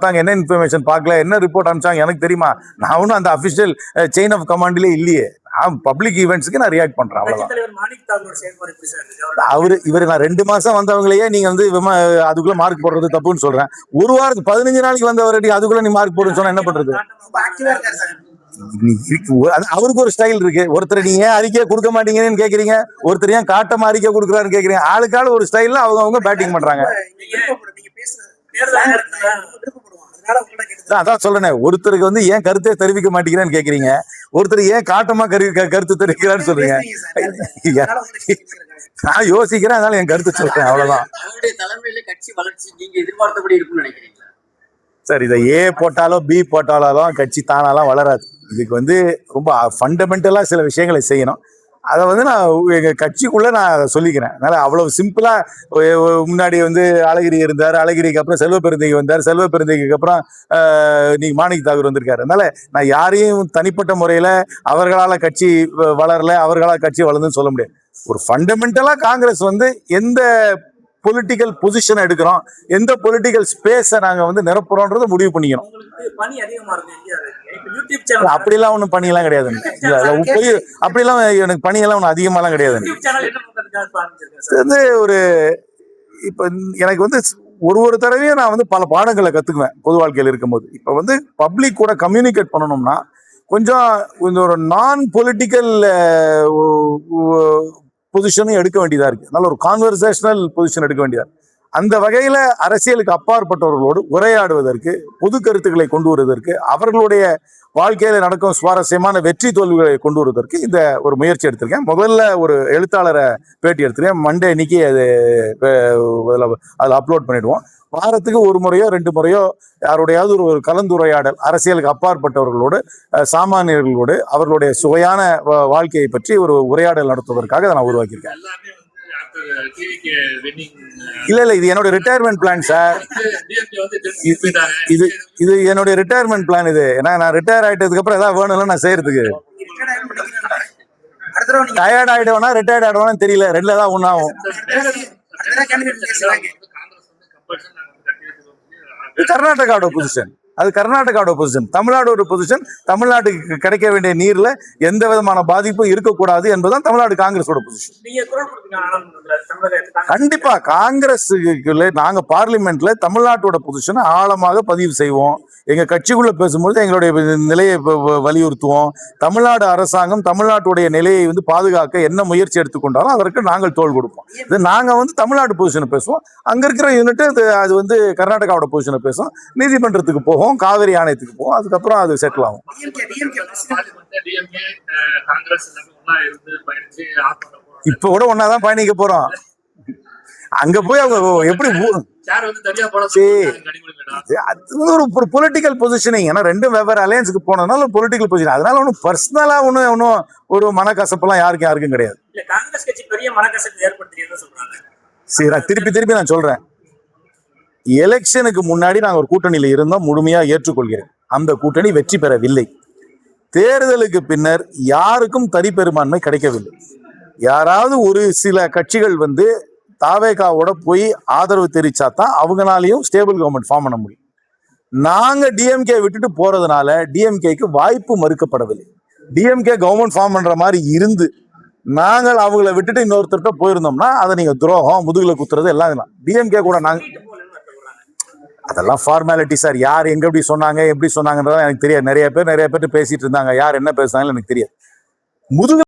பார்த்தாங்க, என்ன இன்ஃபர்மேஷன் பார்க்கல, என்ன ரிப்போர்ட் அனுப்பிச்சாங்க எனக்கு தெரியுமா? நான் ஒன்றும் அந்த அஃபிஷியல் செயின் ஆஃப் கமாண்ட்லேயே இல்லையே. நான் பப்ளிக் ஈவெண்ட்ஸ்க்கு நான் ரியாக்ட் பண்றேன், அவ்வளவுதான். இவர் நான் 2 மாசம் வந்தவங்களையே நீங்க வந்து அதுக்குள்ள மார்க் போடுறது தப்புன்னு சொல்றேன். ஒரு வாரத்துக்கு 15 நாளைக்கு வந்தவரை அதுக்குள்ள நீ மார்க் போடுன்னு சொன்னா என்ன பண்றது? அவருக்கு ஒரு ஸ்டைல் இருக்கு. ஒருத்தர் நீங்க ஏன் அறிக்கை கொடுக்க மாட்டீங்கன்னு கேக்குறீங்க, ஒருத்தர் ஏன் காட்டமா அறிக்கை கொடுக்குறாருன்னு கேக்குறீங்க. ஆளுக்கால ஒரு ஸ்டைல்ல அவங்க பேட்டிங் பண்றாங்க. அதான் சொல்றேன், ஒருத்தருக்கு வந்து ஏன் கருத்தை தெரிவிக்க மாட்டேங்கிறேன்னு கேக்குறீங்க, ஒருத்தர் ஏன் காட்டமா கருத்து தெரிவிக்கிறான்னு சொல்றீங்க. நான் யோசிக்கிறேன், அதனால என் கருத்து சொல்றேன், அவ்வளவுதான். சார், இதை ஏ போட்டாலோ பி போட்டாலும் கட்சி தானாலாம் வளராது. இதுக்கு வந்து ரொம்ப ஃபண்டமெண்டலா சில விஷயங்களை செய்யணும். அதை வந்து நான் எங்க கட்சிக்குள்ள நான் சொல்லிக்கிறேன். அதனால அவ்வளவு சிம்பிளா முன்னாடி வந்து அழகிரி இருந்தார், அழகிரிக்கு அப்புறம் செல்வ பெருந்தகை வந்தார், செல்வ பெருந்தகைக்கு அப்புறம் நீங்க மாணிக் தாகூர் வந்திருக்காரு. அதனால நான் யாரையும் தனிப்பட்ட முறையில அவர்களால கட்சி வளரல, அவர்களால் கட்சி வளர்ந்துன்னு சொல்ல முடியாது. ஒரு ஃபண்டமெண்டலா காங்கிரஸ் வந்து எந்த பொலிட்டிக்கல் பொசிஷன் எடுக்கிறோம், எந்த பொலிட்டிக்கல் ஸ்பேஸை நாங்க வந்து நிரப்புறோம்ன்றத முடிவு பண்ணிக்கணும். அப்படிலாம் ஒன்றும் பணியெல்லாம் கிடையாது. அப்படிலாம் எனக்கு பணியெல்லாம் ஒன்றும் அதிகமாலாம் கிடையாது. ஒரு இப்ப எனக்கு வந்து ஒரு தடவையும் நான் வந்து பல பாடங்களை கத்துக்குவேன் பொது வாழ்க்கையில் இருக்கும்போது. இப்ப வந்து பப்ளிக் கூட கம்யூனிகேட் பண்ணணும்னா கொஞ்சம் ஒரு நான் பொலிட்டிக்கல் பொசிஷனும் எடுக்க வேண்டியதா இருக்கு. அதனால ஒரு கான்வர்சேஷனல் பொசிஷன் எடுக்க வேண்டியதா. அந்த வகையில அரசியலுக்கு அப்பாற்பட்டவர்களோடு உரையாடுவதற்கு, பொது கருத்துக்களை கொண்டு வருவதற்கு, அவர்களுடைய வாழ்க்கையில நடக்கும் சுவாரஸ்யமான வெற்றி தோல்விகளை கொண்டு வருவதற்கு இந்த ஒரு முயற்சி எடுத்திருக்கேன். முதல்ல ஒரு எழுத்தாளரை பேட்டி எடுத்திருக்கேன். மண்டே இன்னைக்கு அதில் அப்லோட் பண்ணிடுவோம். வாரத்துக்கு 1 முறையோ 2 முறையோ யாருடையாவது ஒரு கலந்துரையாடல் அரசியலுக்கு அப்பாற்பட்டவர்களோடு, சாமானியர்களோடு அவர்களுடைய சுவையான வாழ்க்கையை பற்றி ஒரு உரையாடல் நடத்துவதற்காக நான் உருவாக்கியிருக்கேன். இல்ல இது என்னோட ரிட்டையர்மெண்ட் பிளான் சார். இது என்னுடைய ரிட்டையர்மெண்ட் பிளான். இது ஏன்னா நான் ரிட்டையர் ஆயிட்டதுக்கு அப்புறம் ஏதாவது வேணும்ல நான் செய்யறதுக்கு. டயர்ட் ஆயிடுவேனா ரிட்டையர்ட் ஆயிடுவானு தெரியல, 2ல தான் ஒன்னாகும். கர்நாடகாவோட பொசிஷன், அது கர்நாடகாவோட பொசிஷன். தமிழ்நாடு பொசிஷன், தமிழ்நாட்டுக்கு கிடைக்க வேண்டிய நீர்ல எந்த விதமான பாதிப்பும் இருக்கக்கூடாது என்பதுதான் தமிழ்நாடு காங்கிரஸோட பொசிஷன். கண்டிப்பா காங்கிரஸுக்குள்ள நாங்க பார்லிமெண்ட்ல தமிழ்நாட்டோட பொசிஷனை ஆழமாக பதிவு செய்வோம். எங்க கட்சிக்குள்ள பேசும்போது எங்களுடைய நிலையை வலியுறுத்துவோம். தமிழ்நாடு அரசாங்கம் தமிழ்நாட்டுடைய நிலையை வந்து பாதுகாக்க என்ன முயற்சி எடுத்துக்கொண்டாலும் அதற்கு நாங்கள் தோள் கொடுப்போம். இது நாங்க வந்து தமிழ்நாடு பொசிஷனை பேசுவோம். அங்க இருக்கிற யூனிட் அது வந்து கர்நாடகாவோட பொசிஷனை பேசுவோம். நீதிமன்றத்துக்கு போவோம், காவிரி ஆணையத்துக்கு போவோம், அதுக்கப்புறம் அது செட்டில் ஆகும். இப்ப கூட ஒன்னாதான் பயணிக்க போறோம். அங்க போய் அவங்க எப்படி ஒரு பொலிட்டிக்கல் பொசிஷனிங். ஏன்னா 2 வெவ்வேறு அலையன்ஸுக்கு போனதுனால ஒரு பொலிட்டிக்கல் பொசிஷன். அதனால ஒன்றும் பர்சனலா ஒன்றும் ஒரு மனக்கசப்பெல்லாம் யாருக்கும் கிடையாது. சரி, திருப்பி நான் சொல்றேன், எலெக்ஷனுக்கு முன்னாடி நாங்கள் ஒரு கூட்டணியில இருந்தோம், முழுமையா ஏற்றுக்கொள்கிறேன். அந்த கூட்டணி வெற்றி பெறவில்லை. தேர்தலுக்கு பின்னர் யாருக்கும் தனி பெரும்பான்மை கிடைக்கவில்லை. யாராவது ஒரு சில கட்சிகள் வந்து தாவேகாவோட போய் ஆதரவு தெரிவிச்சாதான் அவங்களாலையும் ஸ்டேபிள் கவர்மெண்ட் ஃபார்ம் பண்ண முடியும். நாங்க டிஎம்கே விட்டுட்டு போறதுனால டிஎம்கேக்கு வாய்ப்பு மறுக்கப்படவில்லை. டிஎம்கே கவர்மெண்ட் ஃபார்ம் பண்ற மாதிரி இருந்து நாங்கள் அவங்கள விட்டுட்டு இன்னொருத்தர்கிட்ட போயிருந்தோம்னா அதை நீங்க துரோகம், முதுகுல குத்துறது எல்லாம் டிஎம்கே கூட நாங்க அதெல்லாம் ஃபார்மாலிட்டி சார். யார் எங்க எப்படி சொன்னாங்க, எப்படி சொன்னாங்கன்றதான் எனக்கு தெரியாது. நிறைய பேர் பேசிட்டு இருந்தாங்க, யார் என்ன பேசுனாங்கன்னு எனக்கு தெரியாது. முதுகு